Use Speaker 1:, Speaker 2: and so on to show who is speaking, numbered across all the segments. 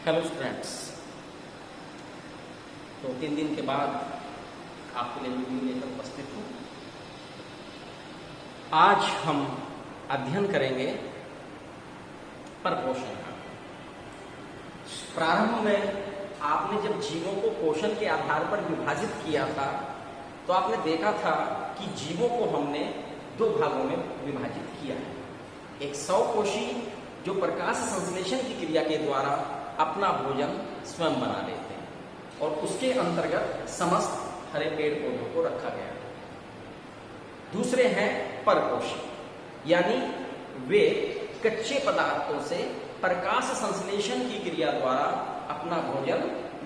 Speaker 1: Hello students. तो 3 दिन के बाद आपके लिए वीडियो लेकर उपस्थित हूँ। आज हम अध्ययन करेंगे परपोषण का। प्रारंभ में आपने जब जीवों को पोषण के आधार पर विभाजित किया था तो आपने देखा था कि जीवों को हमने 2 भागों में विभाजित किया है। एक स्वकोशी जो प्रकाश संश्लेषण की क्रिया के द्वारा अपना भोजन स्वयं बना लेते हैं, और उसके अंतर्गत समस्त हरे पेड़ पौधों को रखा गया है। दूसरे हैं परपोषी, यानी वे कच्चे पदार्थों से प्रकाश संश्लेषण की क्रिया द्वारा अपना भोजन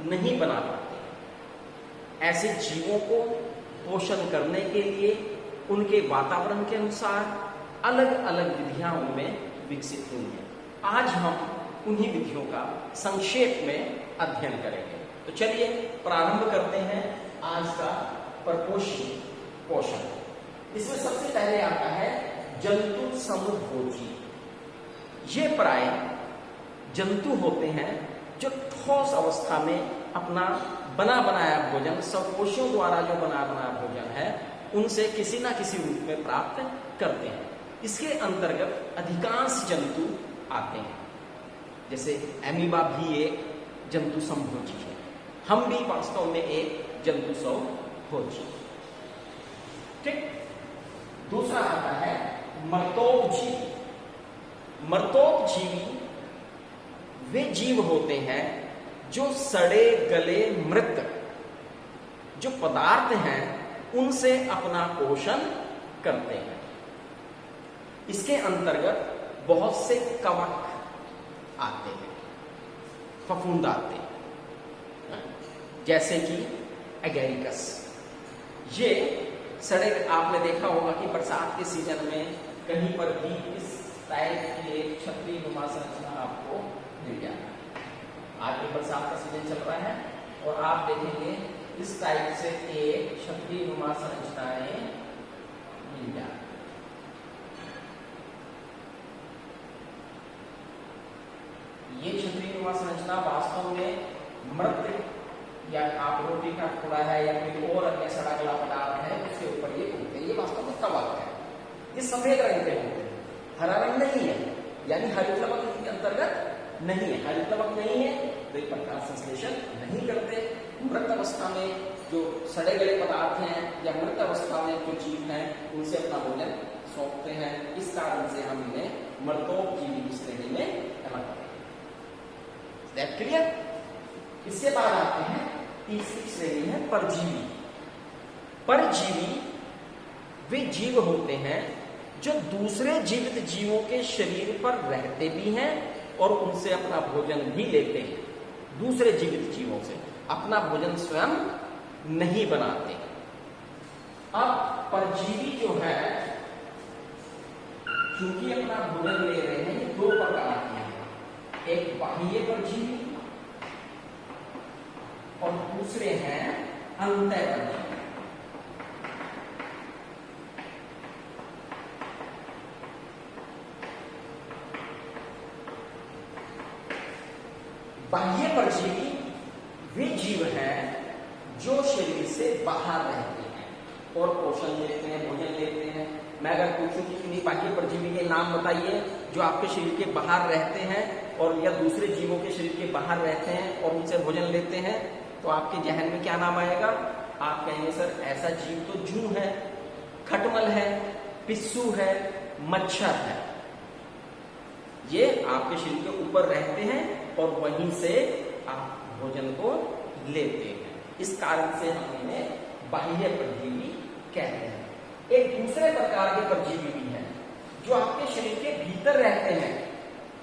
Speaker 1: नहीं बना पाते। ऐसे जीवों को पोषण करने के लिए उनके वातावरण के अनुसार अलग अलग विधियां उनमें विकसित हुई हैं। आज हम उन्हीं विधियों का संक्षेप में अध्ययन करेंगे। तो चलिए प्रारंभ करते हैं आज का परपोषी पोषण। इसमें सबसे पहले आता है जंतु समभोजी। ये प्राय जंतु होते हैं जो ठोस अवस्था में अपना बना बनाया भोजन, स्वकोशियों द्वारा जो बना बनाया भोजन है उनसे किसी ना किसी रूप में प्राप्त करते हैं। इसके अंतर्गत अधिकांश जंतु आते हैं, जैसे एमीबा भी एक जंतु समभोजी है। हम भी वास्तव में एक जंतु समभोजी। ठीक। दूसरा आता है मर्तोपजीवी। मर्तोपजीवी वे जीव होते हैं जो सड़े गले मृत जो पदार्थ हैं उनसे अपना पोषण करते हैं। इसके अंतर्गत बहुत से कवक आते हैं, फफूंद आते हैं, जैसे कि एगेरिकस। ये सड़े, आपने देखा होगा कि बरसात के सीजन में कहीं पर भी इस टाइप की एक छतरी नुमा संरचना आपको मिल जाता है। आज भी बरसात का सीजन चल रहा है और आप देखेंगे इस टाइप से एक छतरी नुमा संरचनाएं मिल जाती है। ये छतरी नुमा संरचना वास्तव में मृत या आप रोटी का टुकड़ा है या कोई और अन्य सड़ा गला पदार्थ है उसके ऊपर ये उगते हैं। ये वास्तव में कवक है। ये सफेद रंग के होते हैं, हरा रंग नहीं है, यानी हरितलवक के अंतर्गत नहीं है। हरितलवक नहीं है तो ये प्रकाश संश्लेषण नहीं करते। मृत अवस्था में जो सड़े गले पदार्थ हैं या मृत अवस्था में जो जीव हैं उनसे अपना भोजन सौंपते हैं। इस कारण से हम इन्हें मर्तोपजीवी की श्रेणी में अलग करते हैं। क्लियर। इसके बाद आते हैं तीसरी श्रेणी है परजीवी। परजीवी वे जीव होते हैं जो दूसरे जीवित जीवों के शरीर पर रहते भी हैं और उनसे अपना भोजन भी लेते हैं। दूसरे जीवित जीवों से अपना भोजन स्वयं नहीं बनाते। अब परजीवी जो है क्योंकि अपना भोजन ले रहे हैं, ये 2 प्रकार के हैं। एक बाह्य परजीवी और दूसरे हैं अंतः परजीवी। बाह्य परजीवी वे जीव हैं जो शरीर से बाहर रहते हैं और पोषण लेते हैं, भोजन लेते हैं। मैं अगर पूछूं कि किन्हीं बाह्य परजीवी के नाम बताइए जो आपके शरीर के बाहर रहते हैं और या दूसरे जीवों के शरीर के बाहर रहते हैं और उनसे भोजन लेते हैं, तो आपके जहन में क्या नाम आएगा? आप कहेंगे सर ऐसा जीव तो जूं है, खटमल है, पिस्सू है, मच्छर है। ये आपके शरीर के ऊपर रहते हैं और वहीं से आप भोजन को लेते हैं। इस कारण से हम इन्हें बाह्य परजीवी कहते हैं। एक दूसरे प्रकार के परजीवी भी हैं जो आपके शरीर के भीतर रहते हैं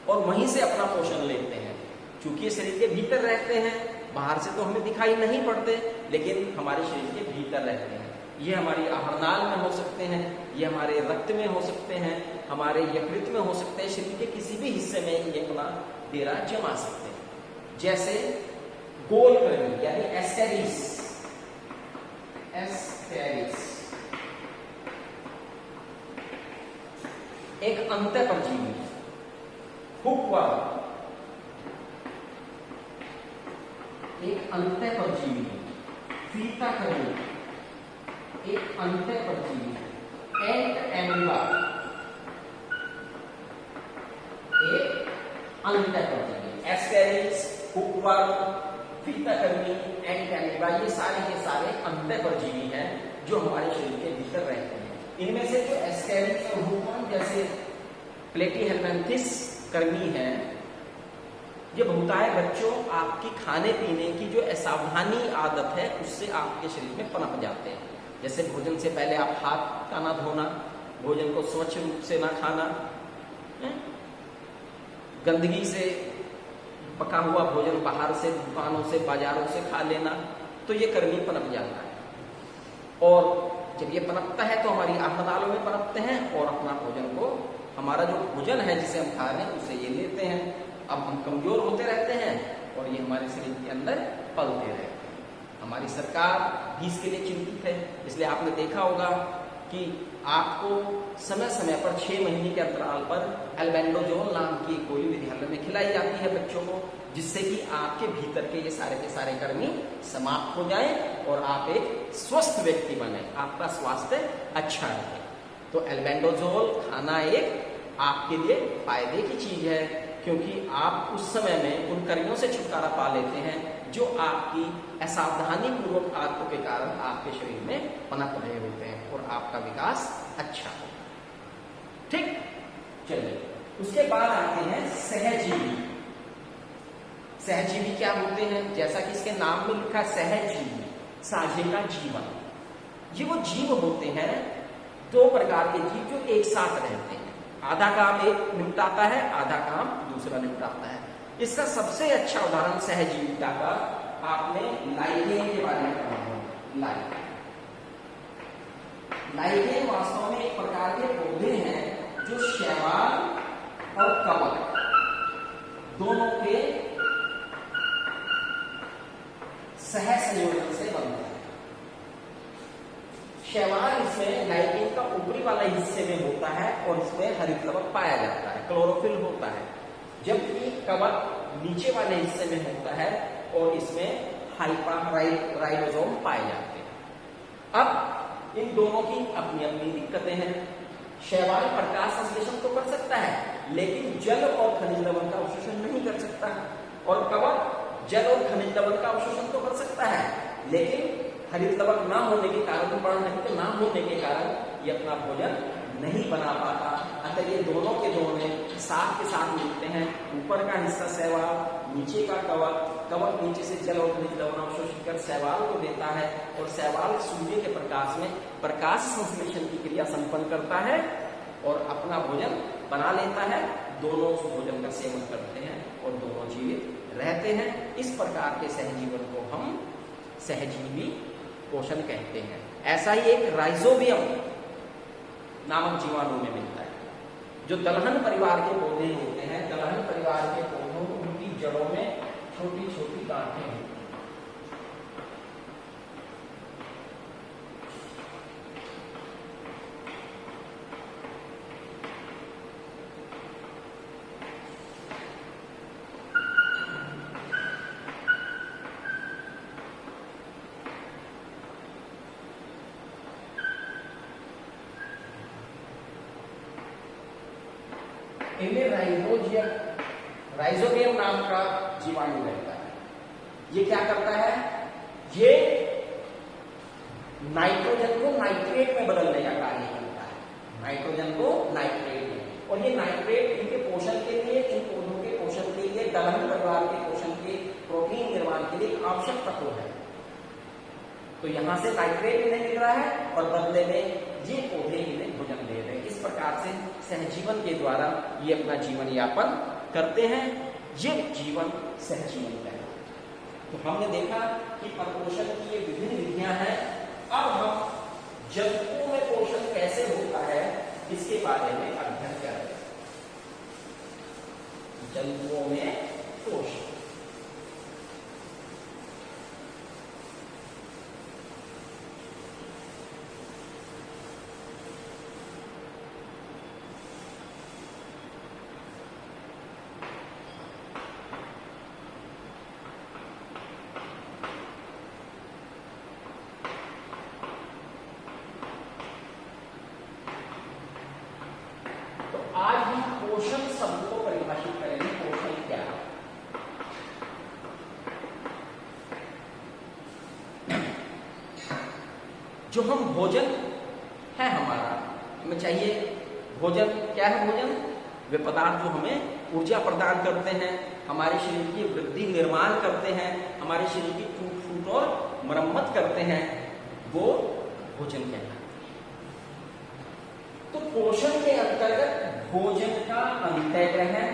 Speaker 1: और वहीं से अपना पोषण लेते हैं। क्योंकि ये शरीर के भीतर रहते हैं, बाहर से तो हमें दिखाई नहीं पड़ते, लेकिन हमारे शरीर के भीतर रहते हैं। ये हमारी आहारनाल में हो सकते हैं, ये हमारे रक्त में हो सकते हैं, हमारे यकृत में हो सकते हैं। शरीर के किसी भी हिस्से में ये अपना डेरा जमा सकते हैं। जैसे गोलकृमि यानी एस्केरिस। एक अंतः परजीवी है। हुकवर्म एक अंतः परजीवी, फीता कर्मी एक अंतः परजीवी, एंट एमिबा एक अंतः परजीवी, एस्केरिस, हुकवर्म, फीता कर्मी, एंट एमिबा ये सारे के सारे अंतः परजीवी हैं जो हमारे शरीर के भीतर रहते हैं। इनमें से जो एस्केरिस और हुकवर्म जैसे प्लेटीहेल्मिन्थिस कर्मी है, ये होता है बच्चों आपकी खाने पीने की जो असावधानी आदत है उससे आपके शरीर में पनप जाते हैं। जैसे भोजन से पहले आप हाथ का ना धोना, भोजन को स्वच्छ रूप से ना खाना, गंदगी से पका हुआ भोजन बाहर से दुकानों से बाजारों से खा लेना, तो ये कर्मी पनप जाता है। और जब ये पनपता है तो हमारी आहार में पनपते हैं और अपना भोजन को, हमारा जो भोजन है जिसे हम खा रहे हैं उसे ये लेते हैं। अब हम कमजोर होते रहते हैं और ये हमारे शरीर के अंदर पलते रहते हैं। हमारी सरकार भी इसके लिए चिंतित है, इसलिए आपने देखा होगा कि आपको समय समय पर 6 महीने के अंतराल पर एल्बेंडाजोल नाम की गोली विद्यालय में खिलाई जाती है बच्चों को, जिससे कि आपके भीतर के सारे कर्मी समाप्त हो जाएं और आप एक स्वस्थ व्यक्ति बने, आपका स्वास्थ्य अच्छा रहे। तो एल्बेंडाजोल खाना एक आपके लिए फायदे की चीज है, क्योंकि आप उस समय में उन कर्मियों से छुटकारा पा लेते हैं जो आपकी असावधानी पूर्वक आदतों के कारण आपके शरीर में पनप रहे होते हैं और आपका विकास अच्छा हो। ठीक, चलिए उसके बाद आते हैं सहजीवी। सहजीवी क्या होते हैं? जैसा कि इसके नाम में लिखा सहजीवी, साझे का जीवन। ये वो जीव होते हैं, 2 प्रकार के जीव जो एक साथ रहते हैं। आधा काम एक निपटाता है, आधा काम दूसरा निपटाता है। इसका सबसे अच्छा उदाहरण सहजीविता का आपने लाइकेन के बारे में पढ़ा होगा। लाइकेन वास्तव में एक प्रकार के पौधे हैं जो शैवाल और कवक दोनों के सह संयोजन से बनते हैं। शैवाल इसमें लाइकेन का ऊपरी वाला हिस्से में होता है और इसमें हरित लवक पाया जाता है, क्लोरोफिल होता है, जबकि कवक नीचे वाले हिस्से में होता है और इसमें राइबोसोम पाए जाते हैं। अब इन दोनों की अपनी अपनी दिक्कतें हैं। शैवाल प्रकाश संश्लेषण तो कर सकता है, लेकिन जल और खनिज लवण का अवशोषण नहीं कर सकता, और कवक जल और खनिज लवण का अवशोषण तो कर सकता है, लेकिन हरित लवक ना होने के कारण, पर्णरहित ना होने के कारण ये अपना भोजन नहीं बना पाता। अतः ये दोनों के दोनों साथ के साथ मिलते हैं। ऊपर का हिस्सा शैवाल, नीचे का कवक, कवक नीचे से जल और खनिज लवण अवशोषित कर शैवाल को देता है और शैवाल सूर्य के प्रकाश में प्रकाश संश्लेषण की क्रिया संपन्न करता है और अपना भोजन बना लेता है। दोनों उस भोजन का सेवन करते हैं और दोनों जीवित रहते हैं। इस प्रकार के सहजीवन को हम सहजीवी पोषण कहते हैं। ऐसा ही एक राइजोबियम नामक जीवाणु में मिलता है, जो दलहन परिवार के पौधे होते हैं। दलहन परिवार के पौधों को उनकी जड़ों में छोटी छोटी गांठें होती हैं। इनमें राइजोबियम नाम का जीवाणु रहता है। ये क्या करता है? ये नाइट्रोजन को नाइट्रेट में बदलने का कार्य करता है, नाइट्रोजन को नाइट्रेट में। और ये नाइट्रेट इनके पोषण के लिए, इन पौधों के पोषण के लिए, दलहन परिवार के पोषण के, प्रोटीन निर्माण के लिए आवश्यक तत्व है। तो यहां से नाइट्रेट इन्हें मिल रहा है और बदले में ये पौधे इन्हें भोजन दे रहे हैं। इस प्रकार से सहजीवन के द्वारा ये अपना जीवन यापन करते हैं। ये जीवन सहजीवन है। तो हमने देखा कि परपोषण की ये विभिन्न विधियां हैं। अब हम जंतुओं में पोषण कैसे होता है इसके बारे में अध्ययन करें। जंतुओं में पोषण, पोषण शब्द को परिभाषित करेंगे। पोषण क्या है? जो हम भोजन है हमारा, हमें चाहिए भोजन। क्या है भोजन? वे पदार्थ जो हमें ऊर्जा प्रदान करते हैं, हमारे शरीर की वृद्धि निर्माण करते हैं, हमारे शरीर की टूट फूट और मरम्मत करते हैं, वो भोजन कहलाता है। तो पोषण के अंतर्गत भोजन का अंतःग्रहण,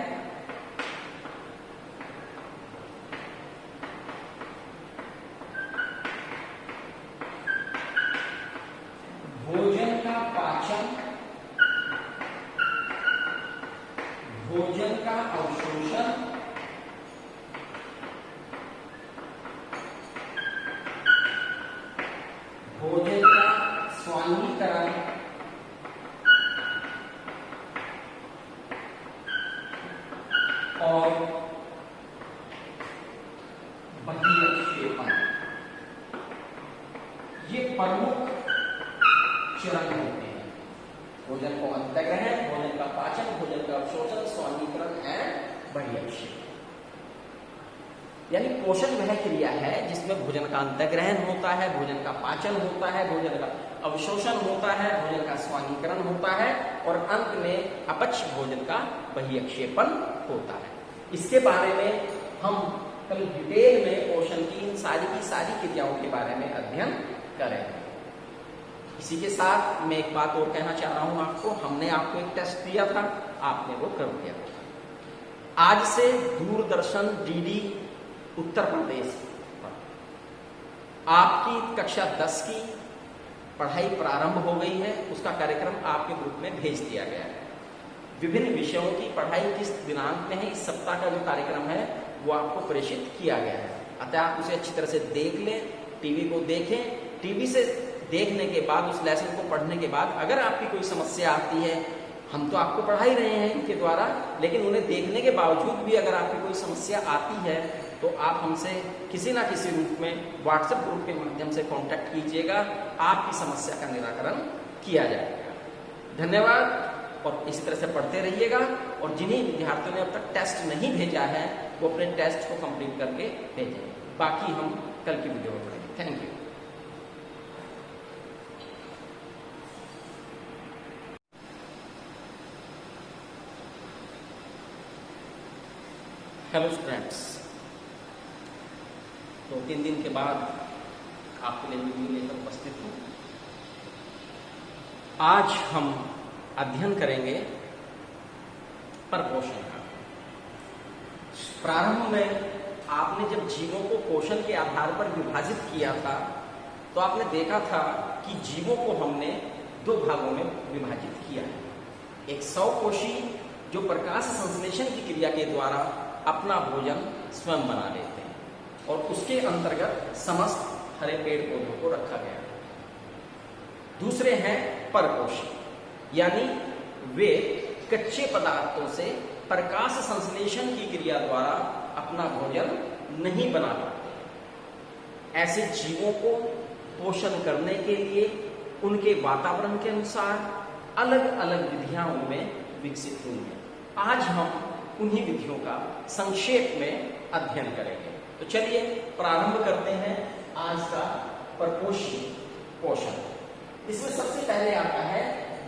Speaker 1: भोजन का पाचन, भोजन का अवशोषण, भोजन का स्वांगीकरण और बहिर्क्षेपण, ये प्रमुख चरण होते हैं। भोजन को अंतःग्रहण, भोजन का पाचन, भोजन का अवशोषण, स्वांगीकरण एंड बहिर्क्षेपण। यानी पोषण वह क्रिया है जिसमें भोजन का अंतःग्रहण होता है, भोजन का पाचन होता है, भोजन का अवशोषण होता है, भोजन का स्वांगीकरण होता है और अंत में अपच भोजन का बहिर्क्षेपण होता है। इसके बारे में हम कल डिटेल में पोषण की इन की सारी क्रियाओं के बारे में अध्ययन करेंगे। इसी के साथ मैं एक बात और कहना चाह रहा हूं आपको। हमने आपको एक टेस्ट दिया था, आपने वो कर दिया था। आज से दूरदर्शन डीडी उत्तर प्रदेश पर आपकी कक्षा 10 की पढ़ाई प्रारंभ हो गई है। उसका कार्यक्रम आपके ग्रुप में भेज दिया गया है। विभिन्न विषयों की पढ़ाई किस दिनांक में है, इस सप्ताह का जो कार्यक्रम है वो आपको प्रेषित किया गया है। अतः आप उसे अच्छी तरह से देख लें, टीवी को देखें। टीवी से देखने के बाद, उस लेसन को पढ़ने के बाद अगर आपकी कोई समस्या आती है, हम तो आपको पढ़ा ही रहे हैं इनके द्वारा, लेकिन उन्हें देखने के बावजूद भी अगर आपकी कोई समस्या आती है तो आप हमसे किसी ना किसी रूप में व्हाट्सएप ग्रुप के माध्यम से कांटेक्ट कीजिएगा। आपकी समस्या का निराकरण किया जाएगा। धन्यवाद। और इसी तरह से पढ़ते रहिएगा। और जिन्हीं विद्यार्थियों ने अब तक टेस्ट नहीं भेजा है वो अपने टेस्ट को कंप्लीट करके भेजें। बाकी हम कल की वीडियो में पढ़ेंगे। Thank you. हेलो स्टूडेंट्स, 2-3 दिन के बाद आपके लिए वीडियो लेकर उपस्थित हूँ। आज हम अध्ययन करेंगे परपोषण का। प्रारंभ में आपने जब जीवों को पोषण के आधार पर विभाजित किया था तो आपने देखा था कि जीवों को हमने 2 भागों में विभाजित किया है। एक 100 कोशी जो प्रकाश संश्लेषण की क्रिया के द्वारा अपना भोजन स्वयं बना लेते हैं, और उसके अंतर्गत समस्त हरे पेड़ पौधों को रखा गया है। दूसरे हैं परपोषी, यानी वे कच्चे पदार्थों से प्रकाश संश्लेषण की क्रिया द्वारा अपना भोजन नहीं बना पाते। ऐसे जीवों को पोषण करने के लिए उनके वातावरण के अनुसार अलग अलग विधियां उनमें विकसित हुई हैं। आज हम उन्हीं विधियों का संक्षेप में अध्ययन करेंगे। तो चलिए प्रारंभ करते हैं आज का परपोषी पोषण। इसमें सबसे पहले आता है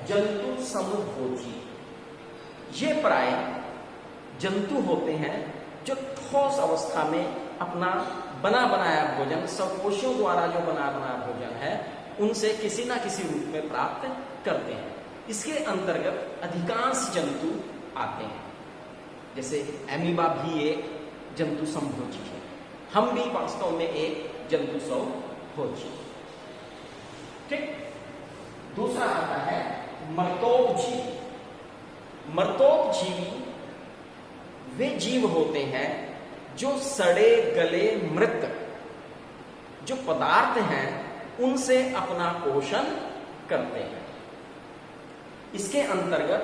Speaker 1: जंतु समभोजी। ये प्राय जंतु होते हैं जो ठोस अवस्था में अपना बना बनाया भोजन, सकोशियों द्वारा जो बना बनाया भोजन है उनसे किसी ना किसी रूप में प्राप्त करते हैं। इसके अंतर्गत अधिकांश जंतु आते हैं। जैसे एमीबा भी एक जंतु समभोजी है, हम भी वास्तव में एक जंतु समभोजी। ठीक। दूसरा आता है मर्तोपजीवी। मर्तोपजीवी वे जीव होते हैं जो सड़े गले मृत जो पदार्थ हैं उनसे अपना पोषण करते हैं। इसके अंतर्गत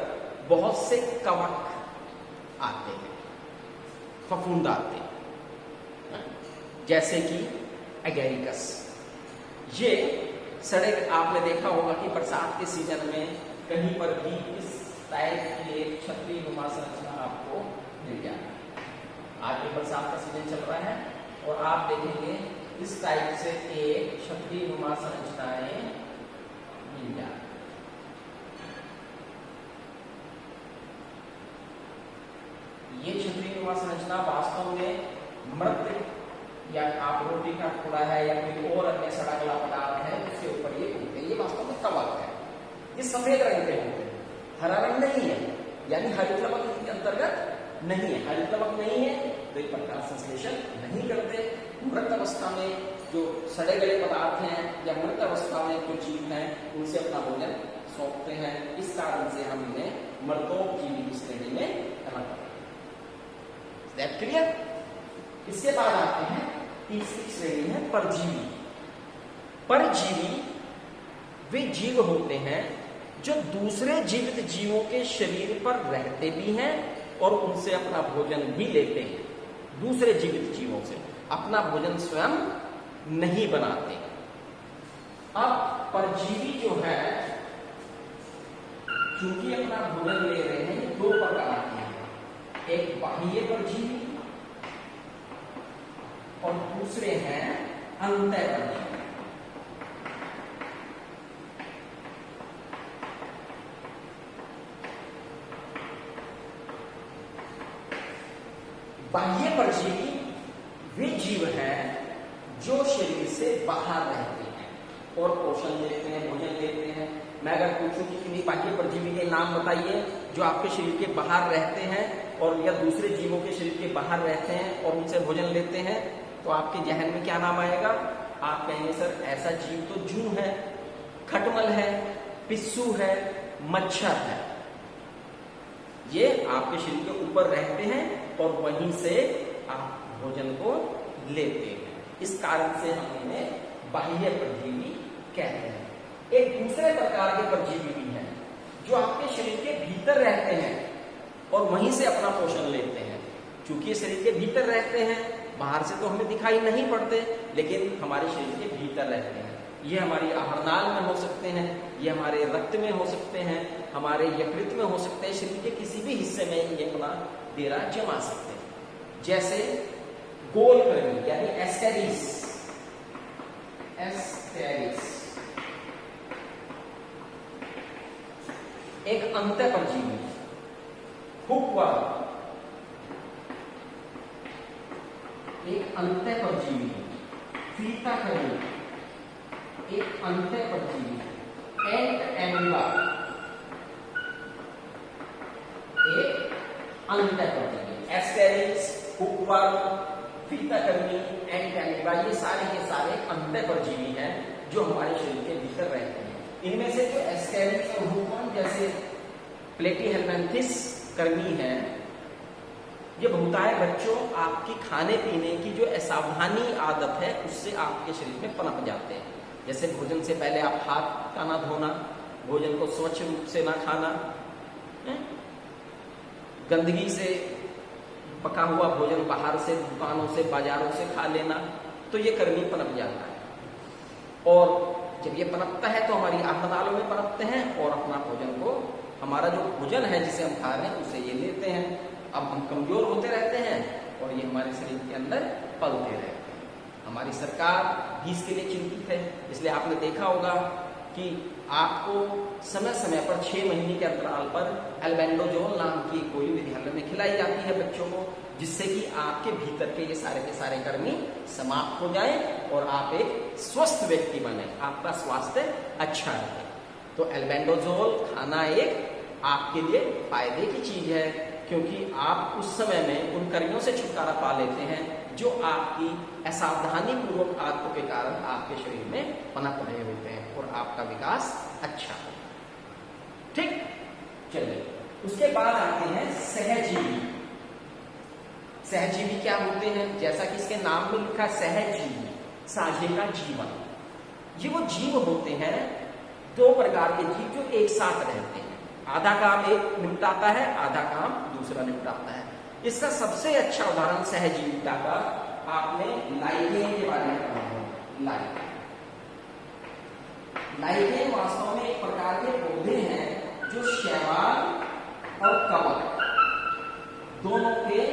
Speaker 1: बहुत से कवक आते हैं, फफूंद आते हैं, जैसे कि एगेरिकस। ये सड़े, आपने देखा होगा कि बरसात के सीजन में कहीं पर भी इस टाइप की एक छतरी नुमा संरचना आपको मिल जाएगी। आगे बरसात का सीजन चल रहा है और आप देखेंगे इस टाइप से एक छतरी नुमा संरचनाएं मिल जाएगी। ये छतरी नुमा संरचना वास्तव में मृत या आप रोटी का टुकड़ा है या कोई और अन्य सड़ा गला पदार्थ है उसके ऊपर ये उगते हैं। ये वास्तव में कवक है। ये सफेद रंग के होते हैं, हरा रंग नहीं है, यानी हरित लवक के अंतर्गत नहीं है। हरित लवक नहीं है तो ये प्रकाश संश्लेषण नहीं करते। मृत अवस्था में जो सड़े गले पदार्थ हैं या मृत अवस्था में जो जीव हैं उनसे अपना भोजन सौंपते हैं। इस कारण से हम इन्हें मृतोपजीवी की श्रेणी में रखते हैं। That clear? इसके बाद आते हैं तीसरी श्रेणी है परजीवी। परजीवी वे जीव होते हैं जो दूसरे जीवित जीवों के शरीर पर रहते भी हैं और उनसे अपना भोजन भी लेते हैं। दूसरे जीवित जीवों से अपना भोजन स्वयं नहीं बनाते। अब परजीवी जो है चूंकि अपना भोजन ले रहे हैं, ये दो प्रकार के हैं, एक बाह्य परजीवी और दूसरे हैं अंतः परजीवी। बाह्य परजीवी वे जीव हैं जो शरीर से बाहर रहते हैं और पोषण लेते हैं, भोजन लेते हैं। मैं अगर पूछूं कि किन्हीं बाह्य परजीवी के नाम बताइए जो आपके शरीर के बाहर रहते हैं और या दूसरे जीवों के शरीर के बाहर रहते हैं और उनसे भोजन लेते हैं, तो आपके जहन में क्या नाम आएगा? आप कहेंगे सर ऐसा जीव तो जूं है, खटमल है, पिस्सू है, मच्छर है। ये आपके शरीर के ऊपर रहते हैं और वहीं से आप भोजन को लेते हैं। इस कारण से हम इन्हें बाह्य परजीवी कहते हैं। एक दूसरे प्रकार के परजीवी भी हैं जो आपके शरीर के भीतर रहते हैं और वहीं से अपना पोषण लेते हैं। चूंकि ये शरीर के भीतर रहते हैं, बाहर से तो हमें दिखाई नहीं पड़ते, लेकिन हमारे शरीर के भीतर रहते हैं। ये हमारी आहारनाल में हो सकते हैं, ये हमारे रक्त में हो सकते हैं, हमारे यकृत में हो सकते हैं, शरीर के किसी भी हिस्से में ये अपना डेरा जमा सकते हैं। जैसे गोलकृमि यानी एस्केरिस, एक अंतः परजीवी। हुकवर्म एक अंतः परजीवी। फीताकृमि एक अंतः परजीवी। एंट एमिबा एक अंतः परजीवी। एस्केरिस, हुकवर्म, फीताकृमि, एंट एमिबा ये सारे के सारे अंतः परजीवी हैं जो हमारे शरीर के भीतर रहते हैं। इनमें से जो एस्केरिस और हुकवर्म जैसे प्लेटीहेल्मिन्थिस कर्मी है, ये बहुतायत बच्चों आपकी खाने पीने की जो असावधानी आदत है उससे आपके शरीर में पनप जाते हैं। जैसे भोजन से पहले आप हाथ का ना धोना, भोजन को स्वच्छ रूप से ना खाना, गंदगी से पका हुआ भोजन बाहर से दुकानों से बाजारों से खा लेना, तो ये कर्मी पनप जाता है। और जब ये पनपता है तो हमारी आहारनालों में पनपते हैं और अपना भोजन को, हमारा जो भोजन है जिसे हम खा रहे हैं उसे ये लेते हैं। अब हम कमजोर होते रहते हैं और ये हमारे शरीर के अंदर पलते रहते हैं। हमारी सरकार भी इसके लिए चिंतित है, इसलिए आपने देखा होगा कि आपको समय समय पर 6 महीने के अंतराल पर एल्बेंडाजोल नाम की कोई विद्यालय में खिलाई जाती है बच्चों को, जिससे कि आपके भीतर के सारे कर्मी समाप्त हो जाए और आप एक स्वस्थ व्यक्ति बने, आपका स्वास्थ्य अच्छा रहे। तो एल्बेंडाजोल खाना एक आपके लिए फायदे की चीज है, क्योंकि आप उस समय में उन कर्मियों से छुटकारा पा लेते हैं जो आपकी असावधानी पूर्वक आदतों के कारण आपके शरीर में पनप रहे होते हैं और आपका विकास अच्छा हो। ठीक, चलिए उसके बाद आते हैं सहजीवी। सहजीवी क्या होते हैं? जैसा कि इसके नाम में लिखा सहजीवी, साझे का जीवन। ये वो जीव होते हैं, 2 प्रकार के जीव जो एक साथ रहते हैं। आधा काम एक निपटाता है, आधा काम दूसरा निपटाता है। इसका सबसे अच्छा उदाहरण सहजीविता का आपने लाइकेन के बारे में पढ़ा होगा। लाइकेन वास्तव में एक प्रकार के पौधे हैं जो शैवाल और कवक दोनों के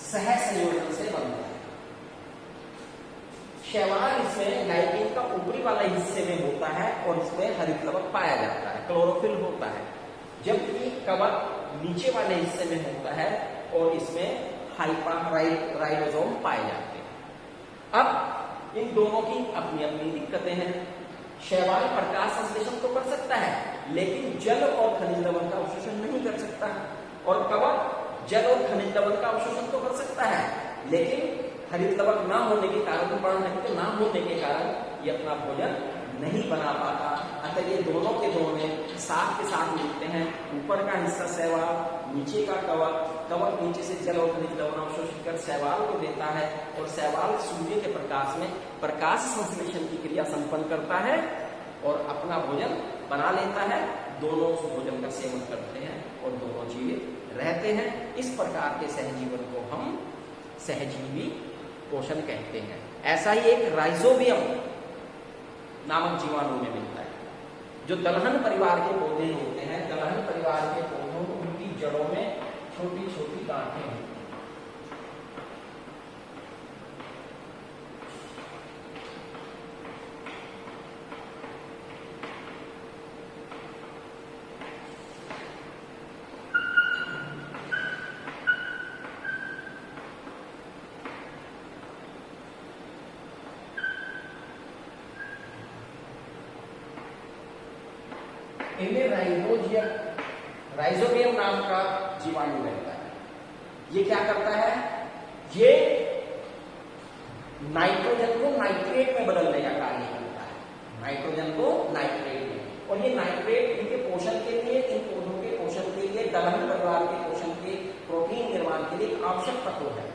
Speaker 1: सहसंयोजन से बनता है। शैवाल इसमें लाइकेन का ऊपरी वाला हिस्से में होता है और इसमें हरित लवक पाया जाता है, क्लोरोफिल होता है, जबकि कवक नीचे वाले हिस्से में होता है और इसमें राइबोसोम पाए जाते हैं। अब इन दोनों की अपनी अपनी दिक्कतें हैं। शैवाल प्रकाश संश्लेषण तो कर सकता है, लेकिन जल और खनिज लवण का अवशोषण नहीं कर सकता, और कवक जल और खनिज लवण का अवशोषण तो कर सकता है, लेकिन हरित लवक ना होने के कारण, पर्णरहित ना होने के कारण ये अपना भोजन नहीं बना पाता। अतः ये दोनों के दोनों साथ के साथ मिलते हैं। ऊपर का हिस्सा शैवाल, नीचे का कवक, कवक नीचे से जल और खनिज लवण अवशोषित कर शैवाल को देता है, और शैवाल सूर्य के प्रकाश में प्रकाश संश्लेषण की क्रिया संपन्न करता है और अपना भोजन बना लेता है। दोनों उस भोजन का सेवन करते हैं और दोनों जीवित रहते हैं। इस प्रकार के सहजीवन को हम सहजीवी पोषण कहते हैं। ऐसा ही एक राइजोबियम नामक जीवाणु में मिलता है, जो दलहन परिवार के पौधे होते हैं। दलहन परिवार के पौधों, उनकी जड़ों में छोटी छोटी गांठें होती हैं। इनमें राइजोबियम नाम का जीवाणु रहता है। ये क्या करता है? ये नाइट्रोजन को नाइट्रेट में बदलने का कार्य करता है, नाइट्रोजन को नाइट्रेट में। और ये नाइट्रेट इनके पोषण के लिए, इन पौधों के पोषण के लिए, दलहन परिवार के पोषण के, प्रोटीन निर्माण के लिए आवश्यक तत्व है।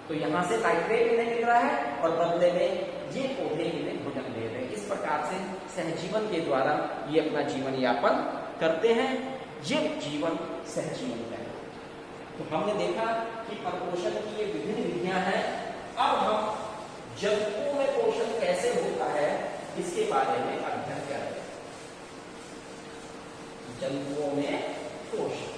Speaker 1: तो यहां से नाइट्रेट इन्हें मिल रहा है और बदले में ये पौधे इन्हें भोजन दे रहे हैं। इस प्रकार से सहजीवन के द्वारा ये अपना जीवन यापन करते हैं। ये जीवन सहजीवन है। तो हमने देखा कि परपोषण की ये विभिन्न विधियां हैं। अब हम जंतुओं में पोषण कैसे होता है इसके बारे में अध्ययन करें। जंतुओं में पोषण,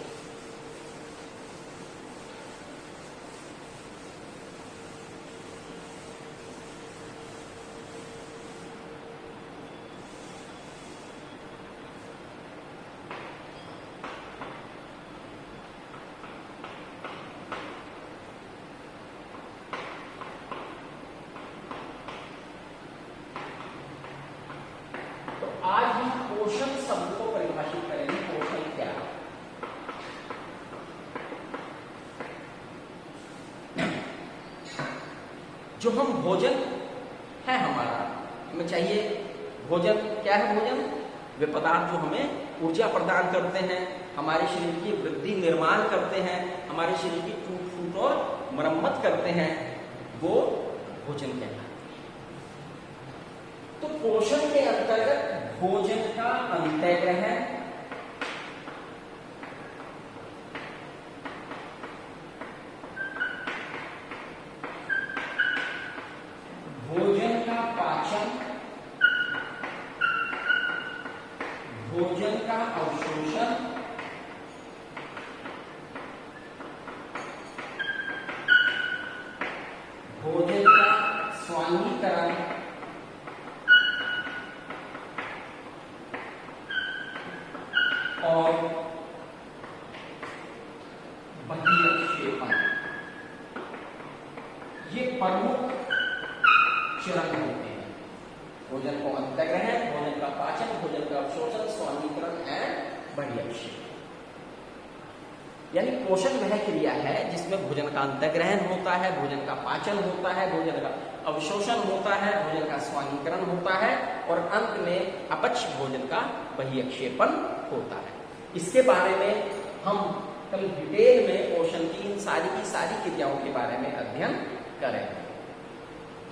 Speaker 1: पोषण शब्द को परिभाषित करेंगे। पोषण क्या है? जो हम भोजन है हमारा, हमें चाहिए भोजन। क्या है भोजन? वे पदार्थ जो हमें ऊर्जा प्रदान करते हैं, हमारे शरीर की वृद्धि निर्माण करते हैं, हमारे शरीर की टूट फूट और मरम्मत करते हैं, वो भोजन कहलाता है। तो पोषण के अंतर्गत भोजन का अंतःग्रहण, भोजन का पाचन, भोजन का अवशोषण, भोजन का स्वांगीकरण और बहिर्क्षेपण, ये प्रमुख चरण होते हैं। भोजन को अंतःग्रहण, भोजन का पाचन, भोजन का अवशोषण, स्वांगीकरण एंड बहिर्क्षेपण। यानी पोषण वह क्रिया है जिसमें भोजन का अंतःग्रहण होता है, भोजन का पाचन होता है, भोजन का अवशोषण होता है, भोजन का स्वांगीकरण होता है और अंत में अपच भोजन का बहिर्क्षेपण होता है। इसके बारे में हम कल डिटेल में पोषण की इन सारी की सारी क्रियाओं के बारे में अध्ययन करेंगे।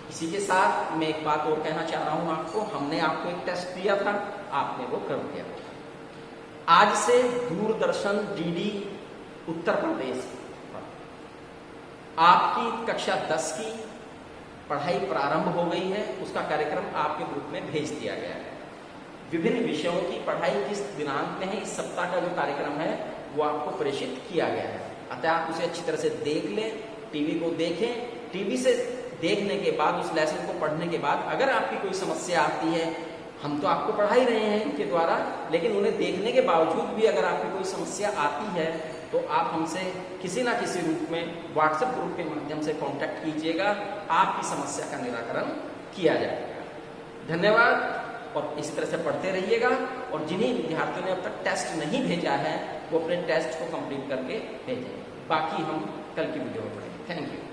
Speaker 1: इसी के साथ मैं एक बात और कहना चाह रहा हूं आपको। हमने आपको एक टेस्ट दिया था, आपने वो कर दिया। आज से दूरदर्शन डीडी उत्तर प्रदेश आपकी कक्षा 10 की पढ़ाई प्रारंभ हो गई है। उसका कार्यक्रम आपके ग्रुप में भेज दिया गया है। विभिन्न विषयों की पढ़ाई किस दिनांक में है, इस सप्ताह का जो कार्यक्रम है वो आपको प्रेषित किया गया है। अतः आप उसे अच्छी तरह से देख लें, टीवी को देखें। टीवी से देखने के बाद, उस लेसन को पढ़ने के बाद अगर आपकी कोई समस्या आती है, हम तो आपको पढ़ा ही रहे हैं इनके द्वारा, लेकिन उन्हें देखने के बावजूद भी अगर आपकी कोई समस्या आती है तो आप हमसे किसी ना किसी रूप में व्हाट्सएप ग्रुप के माध्यम से कांटेक्ट कीजिएगा, आपकी समस्या का निराकरण किया जाएगा। धन्यवाद। और इसी तरह से पढ़ते रहिएगा। और जिन्हीं विद्यार्थियों ने अब तक टेस्ट नहीं भेजा है वो अपने टेस्ट को कंप्लीट करके भेजें। बाकी हम कल की वीडियो में पढ़ेंगे। Thank you.